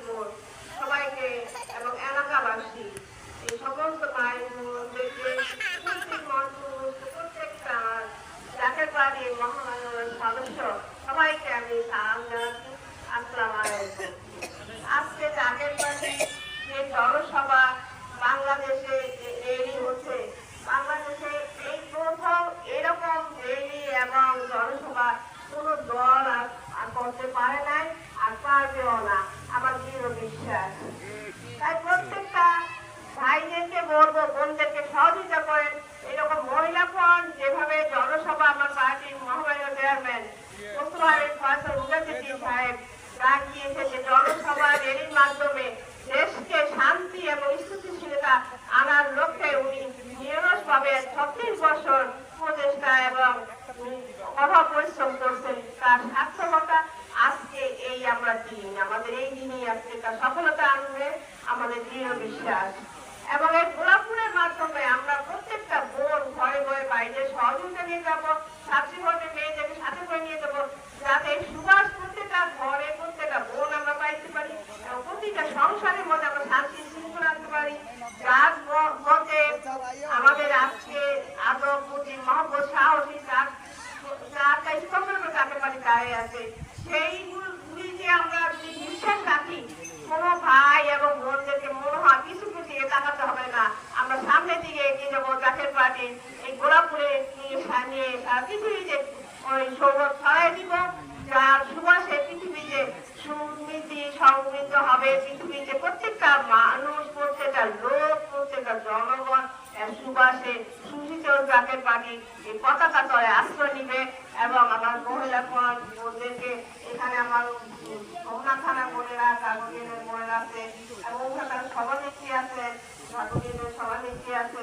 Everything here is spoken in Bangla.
বোন সবাইকে এবং এলাকাবাসী এই সমস্ত ভাই বোনদেরকে প্রত্যেকটা জাকের বাড়ির মহানগরের সদস্য সবাইকে আমি সালাম জানাচ্ছি। আসসালামু আলাইকুম। আজকে জাকের বাড়ি যে জনসভা বাংলাদেশে রেলি হচ্ছে, বাংলাদেশে এই প্রথম এরকম রেলি এবং জনসভা কোন দল আর করতে পারে নাই, আর পারবেও না, আমার দৃঢ় বিশ্বাস। তাই প্রত্যেকটা ভাইদেরকে বলবো, বোনদেরকে সহযোগিতা করেন। এরকম মহিলা ফ্রন্ট যেভাবে জনসভা আমার পার্টির মহামান্য চেয়ারম্যান সাহেব ডাক দিয়েছে যে জনসভা রেলির মাধ্যমে দেশকে শান্তি এবং স্থিতিশীলতা আনার লক্ষ্যে উনি নিরলসভাবে 36 বছর প্রচেষ্টা এবং কঠোর পরিশ্রম করছেন। তার সার্থকতা আজকে এই আমরা দিন, আমাদের এই দিনই আজকে তার সফলতা আনবে আমাদের দৃঢ় বিশ্বাস। এবং এই গোলাপুরের মাধ্যমে আমরা প্রত্যেকটা বোন ঘরে ঘরে বাইরে সহযোগিতা নিয়ে যাবো, ছাত্রী ভোটে মেয়েদেরকে সাথে করে নিয়ে যাবো, যাতে সুবাস প্রত্যেকটা ঘরে প্রত্যেকটা বোন আমরা পাইতে পারি এবং প্রতিটা সংসারের মধ্যে আমরা শান্তি শৃঙ্খলা আনতে পারি। যার মধ্যে আমাদের আজকে আদব বুদ্ধি মহব্বত সাহসী যারটা স্তম্ভের উপর তাকে পারি দাঁড়িয়ে আছে, সেইগুলি যে আমরা যদি বিশ্বাস রাখি, কোনো ভাই এবং বোনদেরকে মনে হয় কিছু দিকে তাকাতে হবে না, আমরা সামনের দিকে এগিয়ে যাবো। জাকের পার্টির এই গোলাপুরে নিয়ে সারা পৃথিবীতে ওই সৌরভ ছড়াই দিব, যার সুবাসে পৃথিবীতে সমৃদ্ধি সমৃদ্ধ হবে। পৃথিবীতে প্রত্যেকটা মানুষ, প্রত্যেকটা লোক, প্রত্যেকটা জনগণ সুবাসে সুশীতল জাকের পার্টি এই পতাকা তলে আশ্রয় নিবে। এবং আমার মহিলা বোনদেরকে এখানে আমার মোহনা থানা বোনেরা, কাগজের বোনেরা আছে এবং সভানেত্রী আছে, সভানেত্রী আছে।